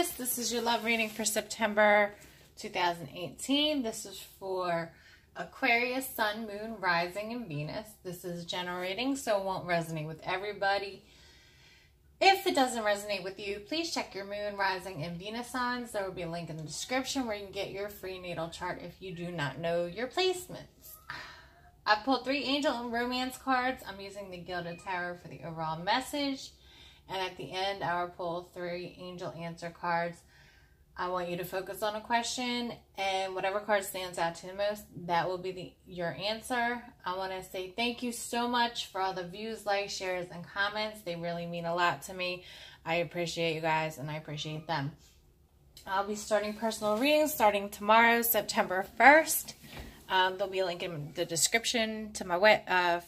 Sleepless. This is your love reading for September 2018. This is for Aquarius, Sun, Moon, Rising, and Venus. This is a general reading, so it won't resonate with everybody. If it doesn't resonate with you, please check your Moon, Rising, and Venus signs. There will be a link in the description where you can get your free natal chart if you do not know your placements. I pulled 3 angel and romance cards. I'm using the Gilded Tarot for the overall message. And at the end, I will pull 3 angel answer cards. I want you to focus on a question, and whatever card stands out to you the most, that will be your answer. I want to say thank you so much for all the views, likes, shares, and comments. They really mean a lot to me. I appreciate you guys, and I appreciate them. I'll be starting personal readings starting tomorrow, September 1st. There'll be a link in the description to my there'll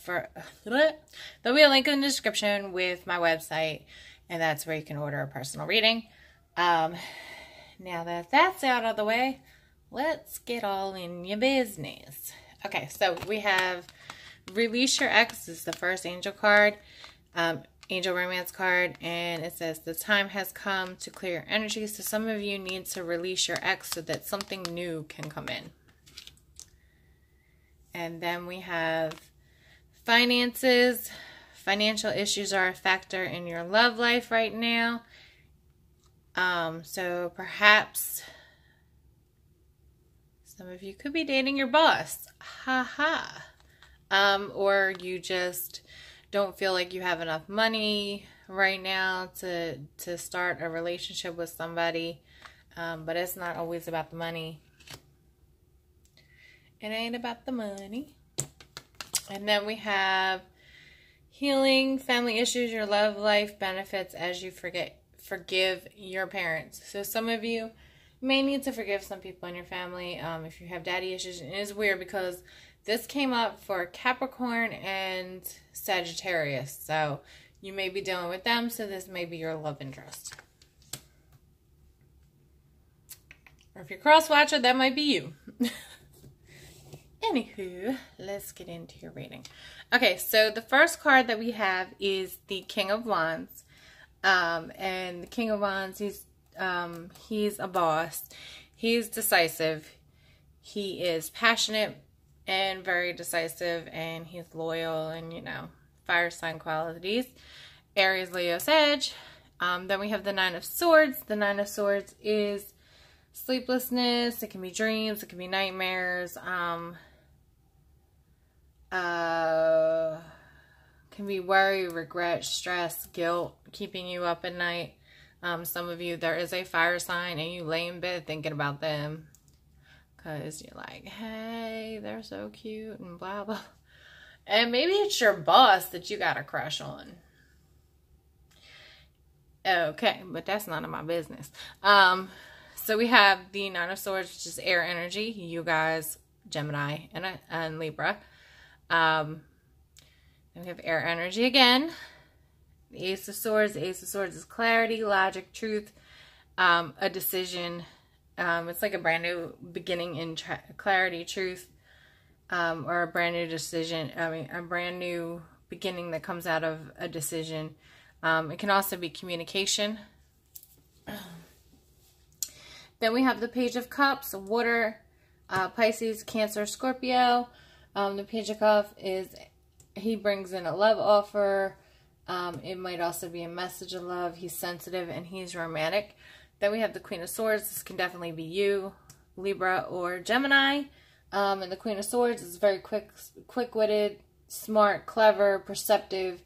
be a link in the description with my website, and that's where you can order a personal reading. Now that that's out of the way, let's get all in your business. Okay, so we have Release Your Ex is the first angel card, angel romance card, and it says the time has come to clear your energy. So some of you need to release your ex so that something new can come in. And then we have finances. Financial issues are a factor in your love life right now. So perhaps some of you could be dating your boss. Or you just don't feel like you have enough money right now to start a relationship with somebody. But it's not always about the money. It ain't about the money. And then we have healing, family issues, your love life benefits as you forgive your parents. So some of you may need to forgive some people in your family if you have daddy issues. And it is weird because this came up for Capricorn and Sagittarius. So you may be dealing with them. So this may be your love interest. Or if you're cross-watcher, that might be you. Anywho, let's get into your reading. Okay, so the first card that we have is the King of Wands. And the King of Wands, he's a boss. He's decisive. He is passionate and very decisive, and he's loyal and, you know, fire sign qualities. Aries, Leo, Sag. Then we have the Nine of Swords. The Nine of Swords is sleeplessness. It can be dreams. It can be nightmares. Can be worry, regret, stress, guilt, keeping you up at night. Some of you, there is a fire sign and you lay in bed thinking about them because you're like, hey, they're so cute and blah, blah. And maybe it's your boss that you got a crush on. Okay, but that's none of my business. So we have the Nine of Swords, which is air energy. You guys, Gemini and Libra. Then we have air energy again. The Ace of Swords. The Ace of Swords is clarity, logic, truth, a decision. It's like a brand new beginning in clarity, truth, or a brand new decision. I mean, a brand new beginning that comes out of a decision. It can also be communication. Then we have the Page of Cups, water, Pisces, Cancer, Scorpio. The Page of Cups is, he brings in a love offer. It might also be a message of love. He's sensitive and he's romantic. Then we have the Queen of Swords. This can definitely be you, Libra or Gemini. And the Queen of Swords is very quick-witted, smart, clever, perceptive.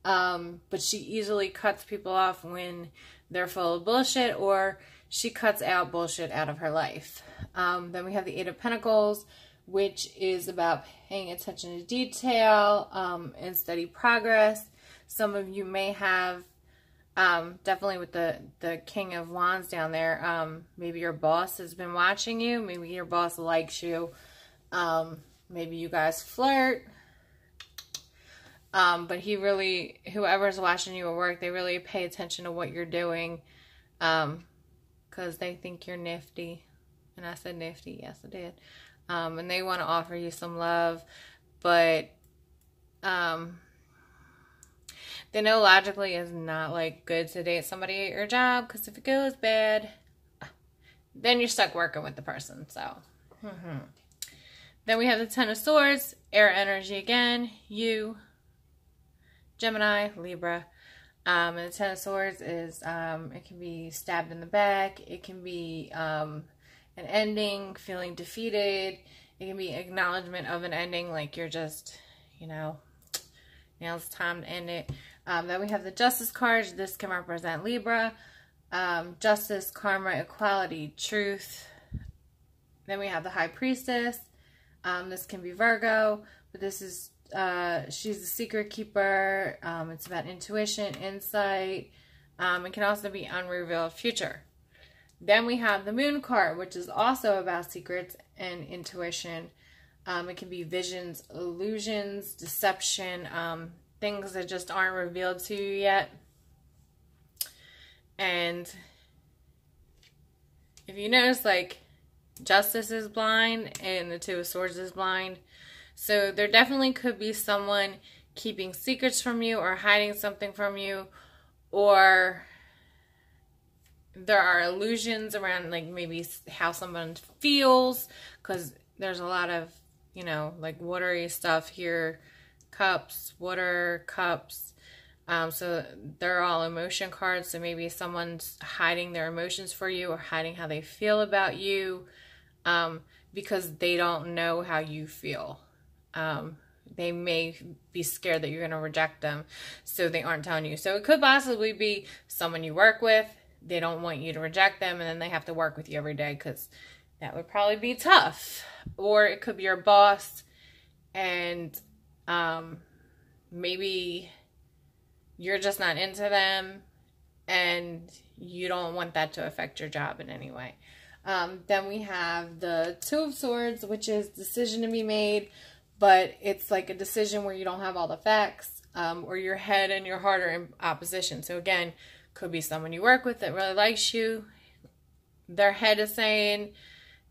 But she easily cuts people off when they're full of bullshit, or she cuts out bullshit out of her life. Then we have the Eight of Pentacles, which is about paying attention to detail and steady progress. Some of you may have, definitely with the King of Wands down there, maybe your boss has been watching you. Maybe your boss likes you. Maybe you guys flirt. But whoever's watching you at work, they really pay attention to what you're doing because they think you're nifty. And I said nifty. Yes, I did. And they want to offer you some love, but they They know logically it's not like good to date somebody at your job, because if it goes bad, then you're stuck working with the person. So, Then we have the Ten of Swords, air energy again, you, Gemini, Libra. And the Ten of Swords is, it can be stabbed in the back. It can be an ending, feeling defeated. It can be acknowledgement of an ending, like you're just, you know, now it's time to end it. Then we have the Justice card. This can represent Libra. Justice, karma, equality, truth. Then we have the High Priestess. This can be Virgo, but this is, she's the secret keeper. It's about intuition, insight. It can also be unrevealed future. Then we have the Moon card, which is also about secrets and intuition. It can be visions, illusions, deception, things that just aren't revealed to you yet. And if you notice, like, Justice is blind and the Two of Swords is blind. So there definitely could be someone keeping secrets from you or hiding something from you, or there are illusions around, like, maybe how someone feels, because there's a lot of, you know, like, watery stuff here. Cups, water, cups. So they're all emotion cards. So maybe someone's hiding their emotions for you or hiding how they feel about you, because they don't know how you feel. They may be scared that you're going to reject them, so they aren't telling you. So it could possibly be someone you work with. They don't want you to reject them, and then they have to work with you every day, because that would probably be tough. Or it could be your boss, and maybe you're just not into them, and you don't want that to affect your job in any way. Then we have the Two of Swords, which is decision to be made, but it's like a decision where you don't have all the facts, or your head and your heart are in opposition. So again, could be someone you work with that really likes you. Their head is saying,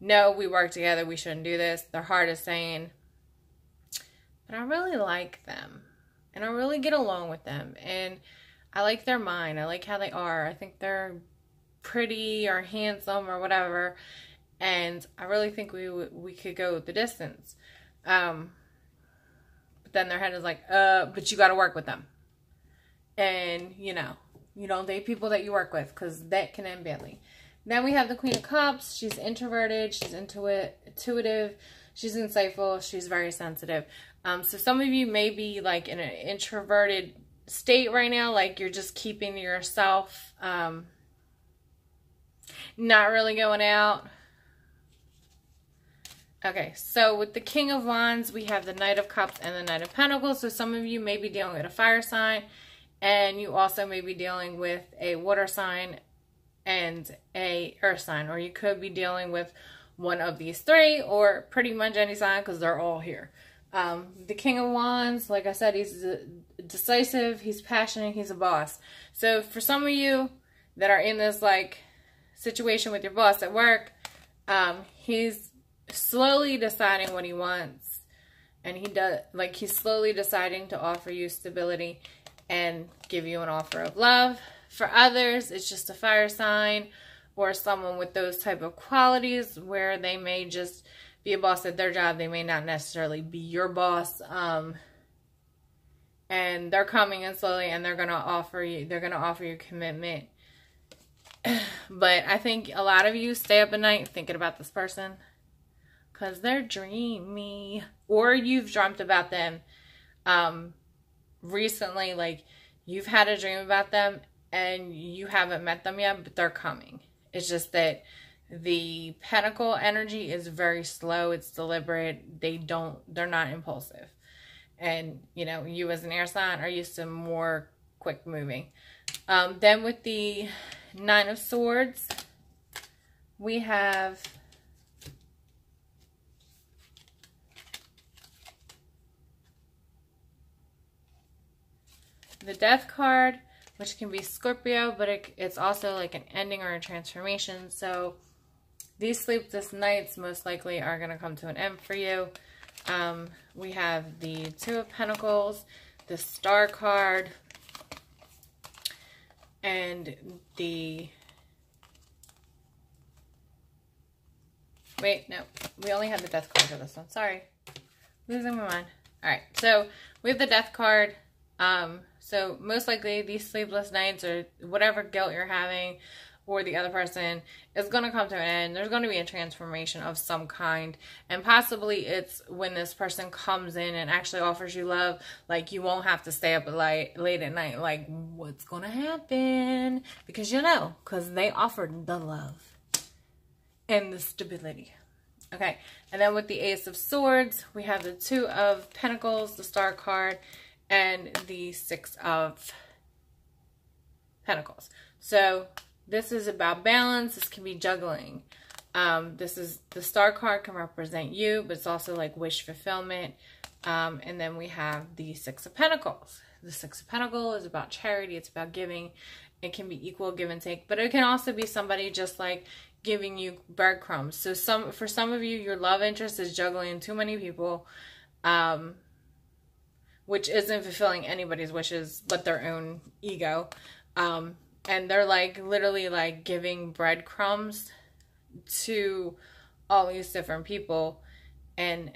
no, we work together, we shouldn't do this. Their heart is saying, but I really like them, and I really get along with them, and I like their mind. I like how they are. I think they're pretty or handsome or whatever, and I really think we could go the distance. But then their head is like, but you got to work with them. And, you know, you don't date people that you work with, because that can end badly. Then we have the Queen of Cups. She's introverted. She's intuitive. She's insightful. She's very sensitive. So some of you may be like in an introverted state right now. Like you're just keeping to yourself. Not really going out. Okay, so with the King of Wands, we have the Knight of Cups and the Knight of Pentacles. So some of you may be dealing with a fire sign, and you also may be dealing with a water sign and a earth sign, or you could be dealing with one of these three, or pretty much any sign, because they're all here. The King of Wands, like I said, he's decisive, he's passionate, he's a boss. So for some of you that are in this like situation with your boss at work, he's slowly deciding what he wants, and he's slowly deciding to offer you stability and give you an offer of love. For others, it's just a fire sign or someone with those type of qualities where they may just be a boss at their job. They may not necessarily be your boss. And they're coming in slowly, and they're going to offer you commitment. But I think a lot of you stay up at night thinking about this person, because they're dreamy, or you've dreamt about them recently. Like you've had a dream about them and you haven't met them yet, but they're coming. It's just that the Pentacle energy is very slow. It's deliberate. They're not impulsive. And, you know, you as an air sign are used to more quick moving. Then with the Nine of Swords, we have the Death card, which can be Scorpio, but it's also like an ending or a transformation. So these sleepless nights most likely are going to come to an end for you. We have the Two of Pentacles, the Star card, and the, wait, no, we only have the death card for this one. Sorry, losing my mind. All right, so we have the death card. So most likely these sleepless nights or whatever guilt you're having or the other person is going to come to an end. There's going to be a transformation of some kind. And possibly it's when this person comes in and actually offers you love. Like, you won't have to stay up late at night. Like, what's going to happen? Because you know, because they offered the love and the stability. Okay. And then with the Ace of Swords, we have the Two of Pentacles, the Star card, and the Six of Pentacles. So this is about balance. This can be juggling. This is, the Star card can represent you, but it's also like wish fulfillment. And then we have the Six of Pentacles. The Six of Pentacles is about charity. It's about giving. It can be equal give and take, but it can also be somebody just like giving you breadcrumbs. So for some of you, your love interest is juggling too many people, which isn't fulfilling anybody's wishes but their own ego. And they're like literally like giving breadcrumbs to all these different people, and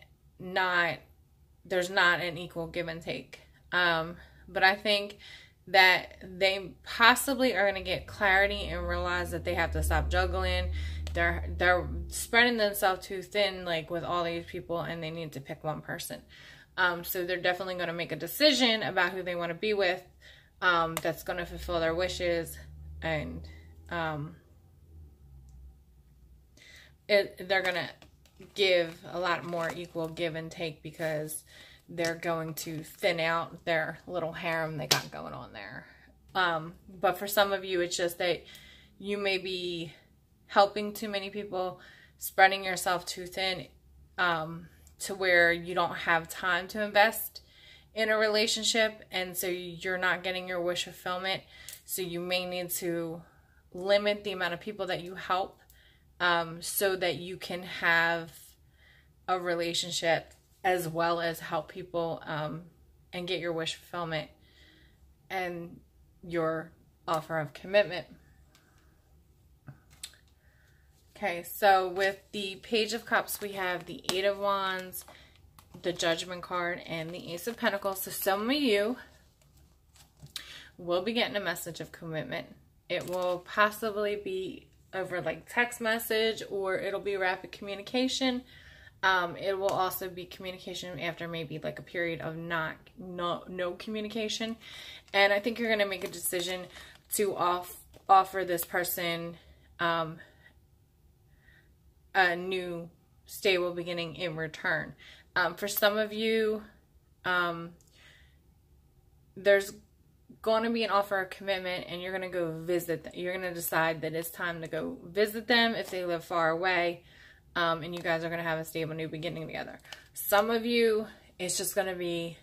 there's not an equal give and take. But I think that they possibly are going to get clarity and realize that they have to stop juggling. They're spreading themselves too thin, like with all these people, and they need to pick one person. So they're definitely going to make a decision about who they want to be with, that's going to fulfill their wishes, and they're going to give a lot more equal give and take, because they're going to thin out their little harem they got going on there. But for some of you, it's just that you may be helping too many people, spreading yourself too thin, to where you don't have time to invest in a relationship, and so you're not getting your wish fulfillment. So you may need to limit the amount of people that you help, so that you can have a relationship as well as help people, and get your wish fulfillment and your offer of commitment. Okay, so with the Page of Cups, we have the Eight of Wands, the Judgment card, and the Ace of Pentacles. So some of you will be getting a message of commitment. It will possibly be over like text message, or it'll be rapid communication. It will also be communication after maybe like a period of no communication. And I think you're going to make a decision to offer this person a new stable beginning in return. For some of you, there's going to be an offer of commitment, and you're going to go visit them. You're going to decide that it's time to go visit them if they live far away, and you guys are going to have a stable new beginning together. Some of you, it's just going to be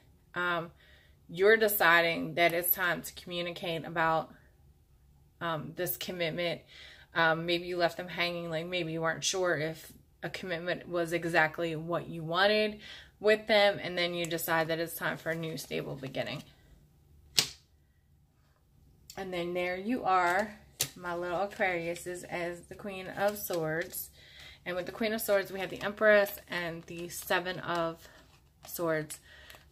you're deciding that it's time to communicate about this commitment. Maybe you left them hanging, like maybe you weren't sure if a commitment was exactly what you wanted with them, and then you decide that it's time for a new stable beginning. And then there you are, my little Aquariuses, as the Queen of Swords. And with the Queen of Swords, we have the Empress and the Seven of Swords.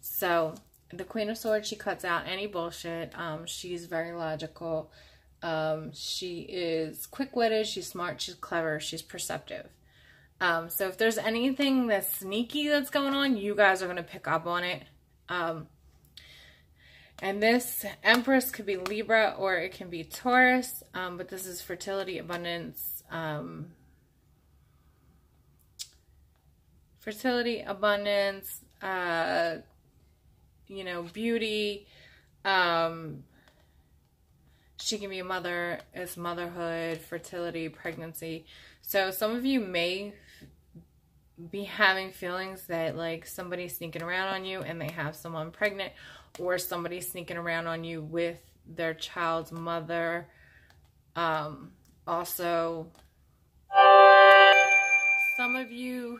So the Queen of Swords, she cuts out any bullshit. She's very logical. She is quick-witted, she's smart, she's clever, she's perceptive. So if there's anything that's sneaky that's going on, you guys are going to pick up on it. And this Empress could be Libra or it can be Taurus, but this is fertility, abundance, you know, beauty. She can be a mother, it's motherhood, fertility, pregnancy. So some of you may be having feelings that like somebody's sneaking around on you and they have someone pregnant, or somebody's sneaking around on you with their child's mother. Also, some of you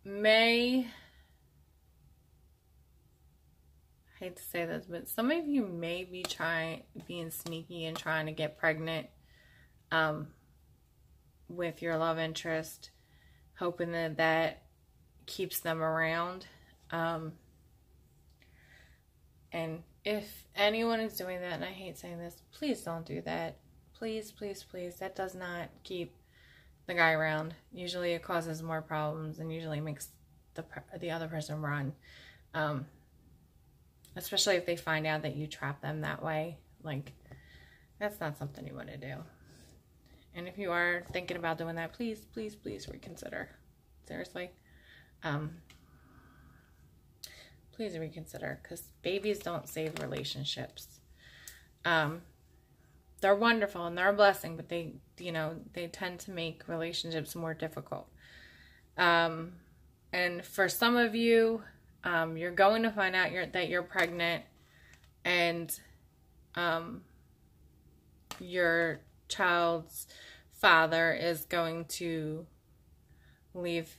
may hate to say this, but some of you may be being sneaky and trying to get pregnant with your love interest, hoping that that keeps them around. And if anyone is doing that, and I hate saying this, please don't do that. Please, please, please. That does not keep the guy around. Usually it causes more problems and usually makes the other person run. Especially if they find out that you trap them that way. Like, that's not something you want to do. And if you are thinking about doing that, please, please, please reconsider. Seriously. Please reconsider, because babies don't save relationships. They're wonderful and they're a blessing, but they tend to make relationships more difficult. And for some of you, you're going to find out that you're pregnant, and your child's father is going to leave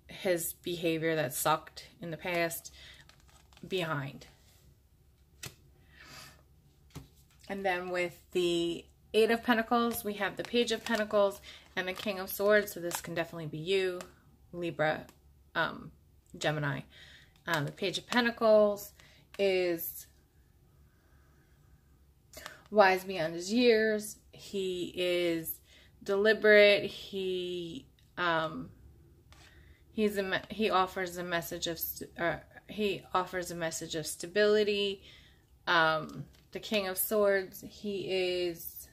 his behavior that sucked in the past behind. And then with the Eight of Pentacles, we have the Page of Pentacles and the King of Swords. So this can definitely be you, Libra, Gemini. The Page of Pentacles is wise beyond his years. He is deliberate. He offers a message of stability. The King of Swords, he is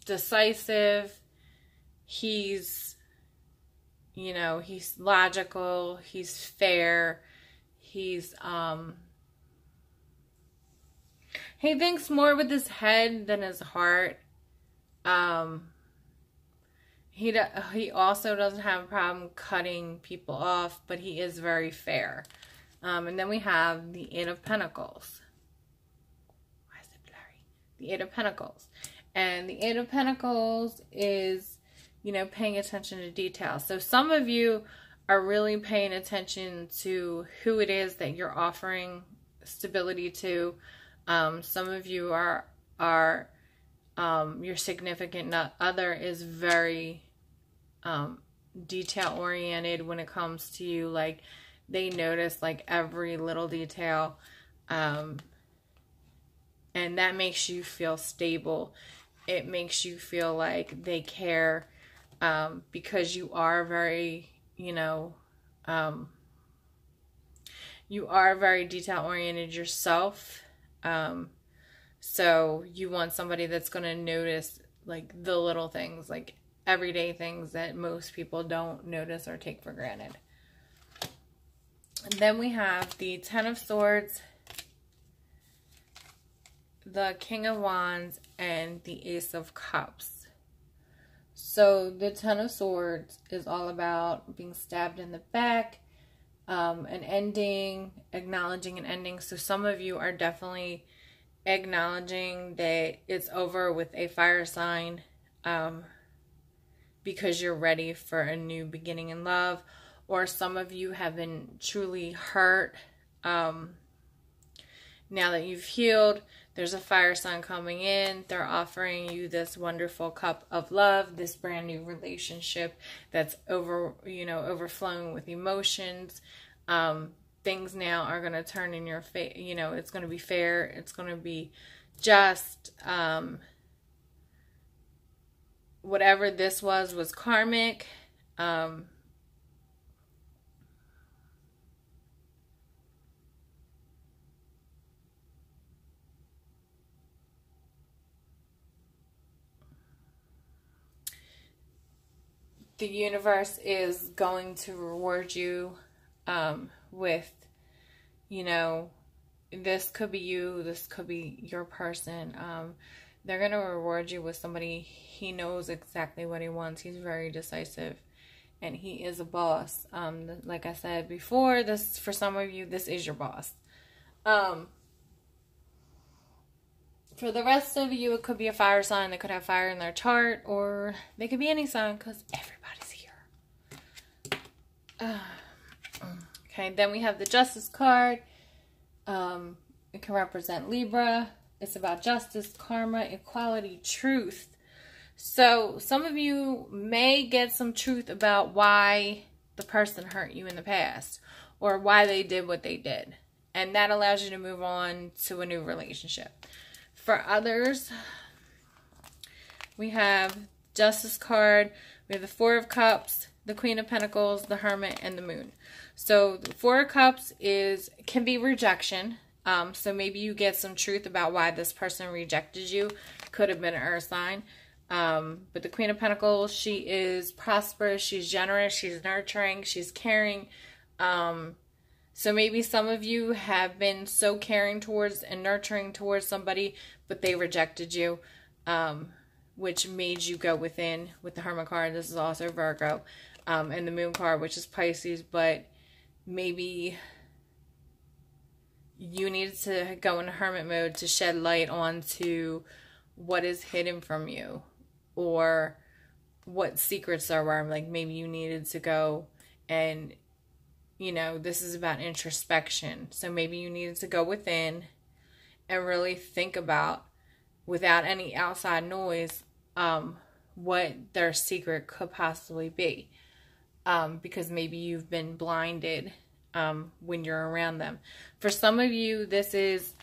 decisive. He's logical. He's fair. He thinks more with his head than his heart. He also doesn't have a problem cutting people off, but he is very fair. And then we have the Eight of Pentacles. Why is it blurry? The Eight of Pentacles. And the Eight of Pentacles is, paying attention to details. So some of you are really paying attention to who it is that you're offering stability to. Some of you are your significant other is very detail oriented when it comes to you. Like, they notice like every little detail, and that makes you feel stable. It makes you feel like they care, because you are very, you are very detail oriented yourself. So you want somebody that's going to notice like the little things, like everyday things that most people don't notice or take for granted. And then we have the Ten of Swords, the King of Wands, and the Ace of Cups. So the Ten of Swords is all about being stabbed in the back, an ending, acknowledging an ending. So some of you are definitely acknowledging that it's over with a fire sign, because you're ready for a new beginning in love. Or some of you have been truly hurt. Now that you've healed, there's a fire sign coming in. They're offering you this wonderful cup of love, this brand new relationship that's overflowing with emotions. Things now are going to turn in your favor. It's going to be fair. It's going to be just. Whatever this was karmic. The universe is going to reward you with, this could be you, this could be your person. They're going to reward you with somebody. He knows exactly what he wants. He's very decisive, and he is a boss. Like I said before, this, for some of you, this is your boss. For the rest of you, it could be a fire sign. They could have fire in their chart, or they could be any sign, because everybody's here. Okay, then we have the Justice card. It can represent Libra. It's about justice, karma, equality, truth. So some of you may get some truth about why the person hurt you in the past or why they did what they did. And that allows you to move on to a new relationship. For others, we have Justice card. We have the Four of Cups, the Queen of Pentacles, the Hermit, and the Moon. So the Four of Cups can be rejection. So maybe you get some truth about why this person rejected you. Could have been an earth sign. But the Queen of Pentacles, she is prosperous, she's generous, she's nurturing, she's caring. So maybe some of you have been so caring towards and nurturing towards somebody, but they rejected you, which made you go within. With the Hermit card, this is also Virgo, and the Moon card, which is Pisces, but maybe you needed to go in hermit mode to shed light onto what is hidden from you, or what secrets there were. Like maybe you needed to go and, you know, this is about introspection. So maybe you needed to go within and really think about, without any outside noise, what their secret could possibly be. Because maybe you've been blinded when you're around them. For some of you, this is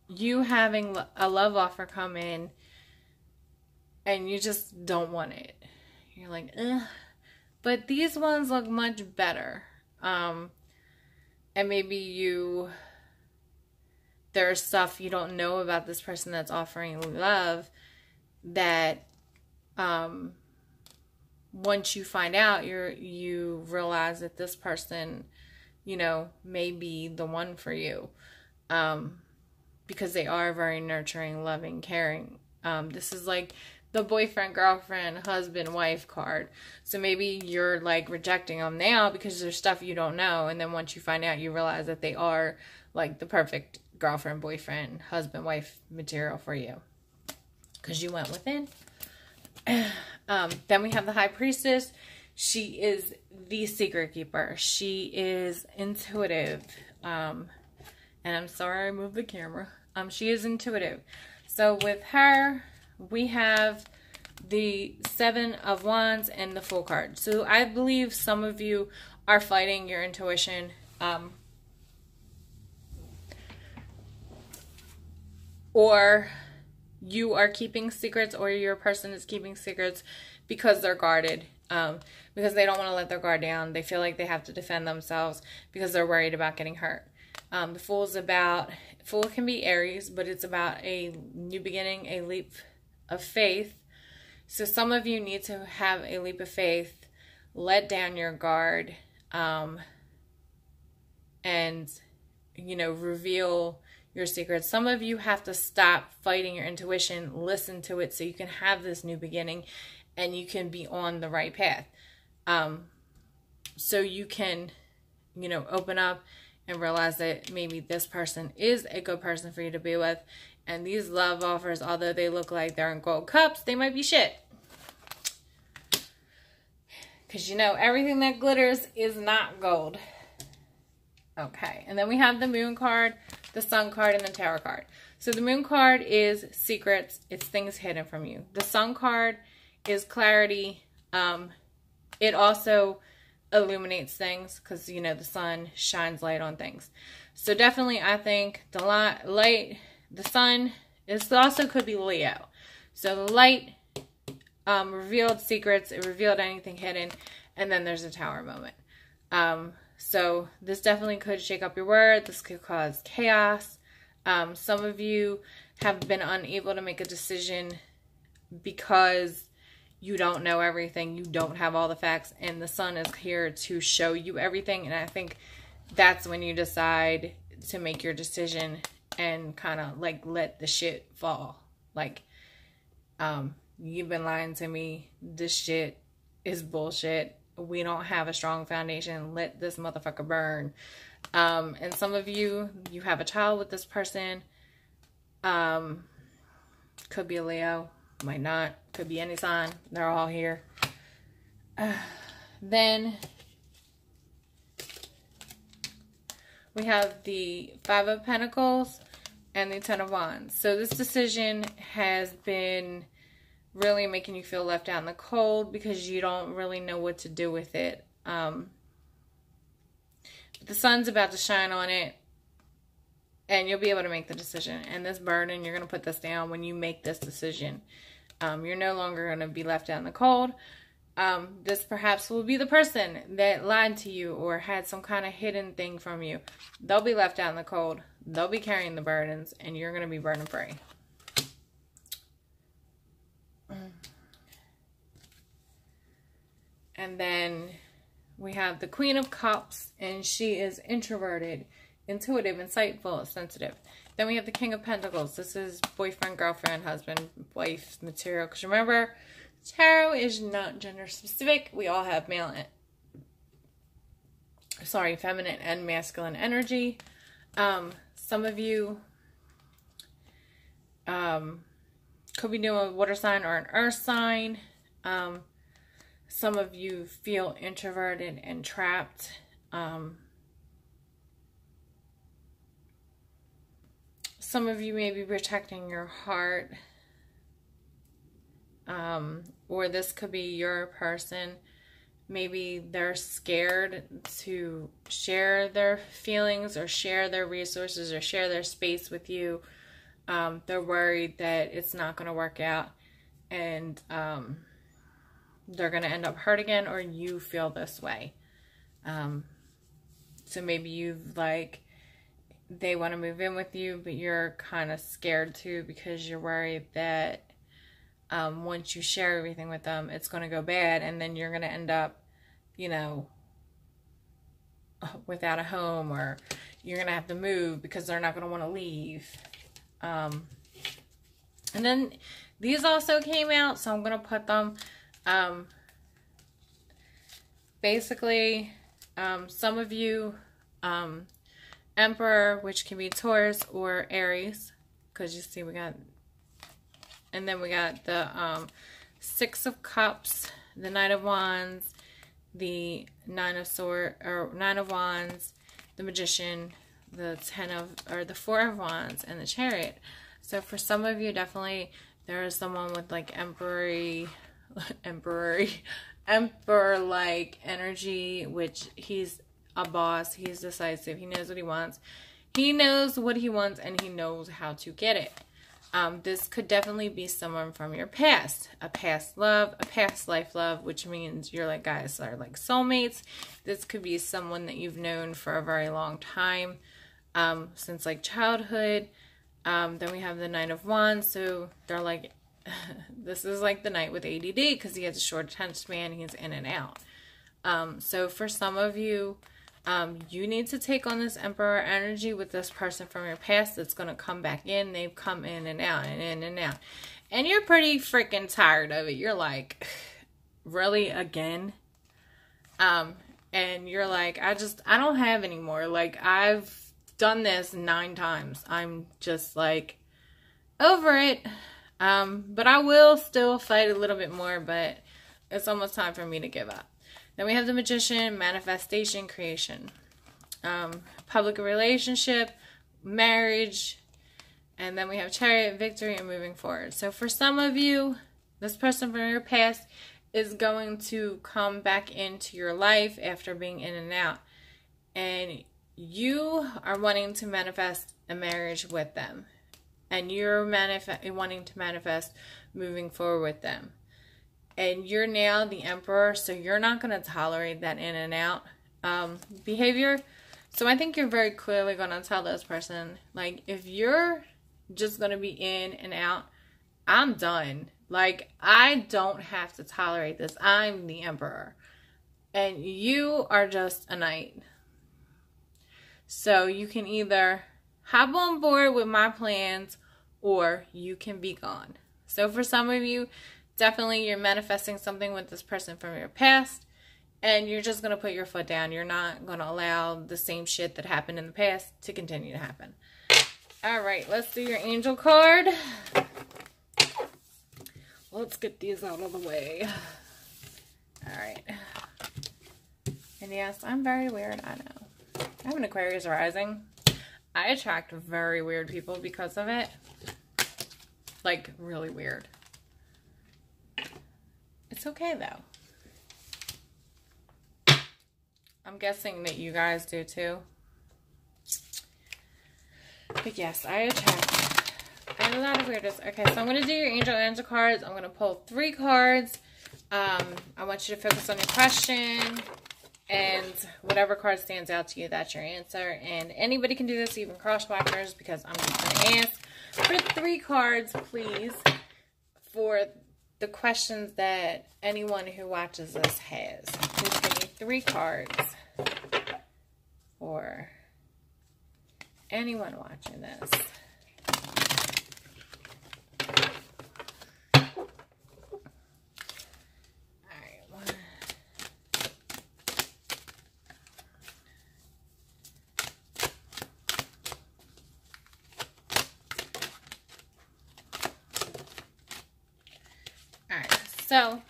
you having a love offer come in and you just don't want it. You're like, ugh. But these ones look much better. And maybe there's stuff you don't know about this person that's offering love that once you find out, you realize that this person, you know, may be the one for you. Because they are very nurturing, loving, caring. This is like the boyfriend, girlfriend, husband, wife card. So maybe you're like rejecting them now because there's stuff you don't know. And then once you find out, you realize that they are like the perfect girlfriend, boyfriend, husband, wife material for you. Because you went within. Then we have the High Priestess. She is the secret keeper. She is intuitive. And I'm sorry I moved the camera. She is intuitive. So with her, we have the Seven of Wands and the Fool card. So I believe some of you are fighting your intuition. Or you are keeping secrets, or your person is keeping secrets because they're guarded. Because they don't want to let their guard down. They feel like they have to defend themselves because they're worried about getting hurt. The Fool can be Aries, but it's about a new beginning, a leap of faith. So some of you need to have a leap of faith, let down your guard, and, you know, reveal your secrets. Some of you have to stop fighting your intuition, listen to it so you can have this new beginning and you can be on the right path. So you can, you know, open up and realize that maybe this person is a good person for you to be with. And these love offers, although they look like they're in gold cups, they might be shit. Because, you know, everything that glitters is not gold. Okay, and then we have the Moon card, the Sun card, and the Tower card. So the Moon card is secrets. It's things hidden from you. The Sun card is clarity. It also illuminates things because, you know, the sun shines light on things. So definitely I think the light, the sun, it also could be Leo. So the light revealed secrets. It revealed anything hidden. And then there's a Tower moment. So this definitely could shake up your world. This could cause chaos. Some of you have been unable to make a decision because you don't know everything. You don't have all the facts. And the sun is here to show you everything. And I think that's when you decide to make your decision and kind of like let the shit fall. Like, you've been lying to me. This shit is bullshit. We don't have a strong foundation. Let this motherfucker burn. And some of you have a child with this person. Could be a Leo. Might not. Could be any sign. They're all here. Then we have the Five of Pentacles and the Ten of Wands. So this decision has been really making you feel left out in the cold because you don't really know what to do with it. The sun's about to shine on it, and you'll be able to make the decision. And this burden, you're going to put this down when you make this decision. You're no longer going to be left out in the cold. This perhaps will be the person that lied to you or had some kind of hidden thing from you. They'll be left out in the cold. They'll be carrying the burdens, and you're going to be burden free. And then we have the Queen of Cups, and she is introverted, intuitive, insightful, sensitive. Then we have the King of Pentacles. This is boyfriend, girlfriend, husband, wife material. Because remember, tarot is not gender specific. We all have feminine and masculine energy. Some of you could be doing a water sign or an earth sign. Some of you feel introverted and trapped. Some of you may be protecting your heart. Or this could be your person. Maybe they're scared to share their feelings or share their resources or share their space with you. They're worried that it's not going to work out, and they're going to end up hurt again, or you feel this way. So maybe you've they want to move in with you, but you're kind of scared too because you're worried that once you share everything with them, it's going to go bad, and then you're going to end up, without a home, or you're going to have to move because they're not going to want to leave. And then these also came out, so I'm going to put them, basically, some of you, Emperor, which can be Taurus or Aries, because you see we got, and then we got the Six of Cups, the Knight of Wands, the Nine of Wands, the Magician, the the Four of Wands, and the Chariot. So for some of you, definitely there is someone with emperor-like energy, which he's a boss, he's decisive, he knows what he wants. He knows what he wants, and he knows how to get it. This could definitely be someone from your past, a past love, a past life love, which means you're guys are like soulmates. This could be someone that you've known for a very long time, since childhood. Then we have the Knight of Wands, so they're this is like the knight with ADD because he has a short attention span, he's in and out. So for some of you, you need to take on this Emperor energy with this person from your past that's going to come back in. They've come in and out and in and out. And you're pretty freaking tired of it. You're like, really, again? And you're like, I don't have any more. I've done this 9 times. I'm just over it. But I will still fight a little bit more, but it's almost time for me to give up. Then we have the Magician, manifestation, creation, public relationship, marriage, and then we have Chariot, victory, and moving forward. So for some of you, this person from your past is going to come back into your life after being in and out. And you are wanting to manifest a marriage with them. And you're wanting to manifest moving forward with them. And you're now the Emperor, so you're not going to tolerate that in and out behavior. So I think you're very clearly going to tell this person, if you're just going to be in and out, I'm done. I don't have to tolerate this. I'm the Emperor. And you are just a knight. So you can either hop on board with my plans, or you can be gone. So for some of you, definitely you're manifesting something with this person from your past, and you're just going to put your foot down. You're not going to allow the same shit that happened in the past to continue to happen. All right, let's do your angel card. Let's get these out of the way. All right. And yes, I'm very weird, I know. I have an Aquarius rising. I attract very weird people because of it. Like, really weird. It's okay, though. I'm guessing that you guys do, too. But yes, I attract a lot of weirdos. Okay, so I'm going to do your angel cards. I'm going to pull 3 cards. I want you to focus on your question. And whatever card stands out to you, that's your answer. And anybody can do this, even crosswalkers, because I'm just going to ask for 3 cards, please, for the questions that anyone who watches this has. Please give me 3 cards for anyone watching this. So,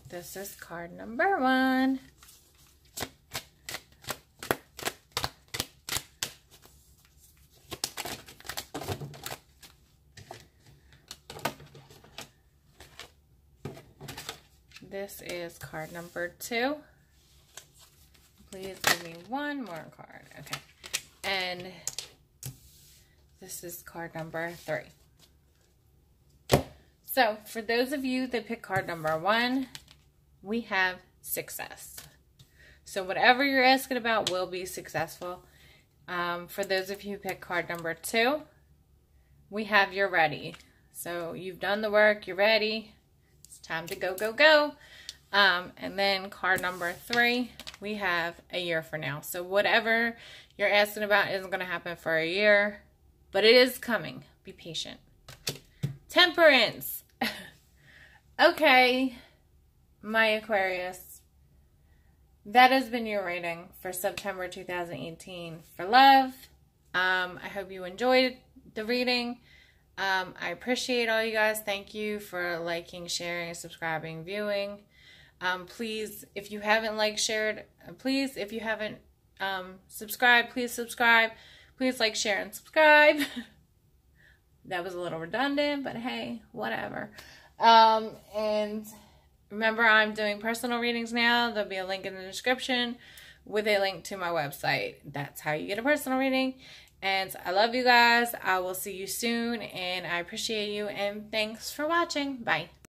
this is card number 1. This is card number 2. Please give me 1 more card. Okay. And this is card number 3. So, for those of you that pick card number 1, we have success. So, whatever you're asking about will be successful. For those of you who pick card number 2, we have you're ready. So, you've done the work, you're ready. It's time to go, go, go. And then card number 3, we have a year for now. So, whatever you're asking about isn't going to happen for a year, but it is coming. Be patient. Temperance. Okay, my Aquarius, that has been your reading for September 2018 for love. I hope you enjoyed the reading. I appreciate all you guys. Thank you for liking, sharing, subscribing, viewing. Please, if you haven't liked, shared, please, if you haven't subscribed, please subscribe. Please like, share, and subscribe. That was a little redundant, but hey, whatever. And remember, I'm doing personal readings now. There'll be a link in the description with a link to my website. That's how you get a personal reading. And I love you guys. I will see you soon, and I appreciate you, and thanks for watching. Bye.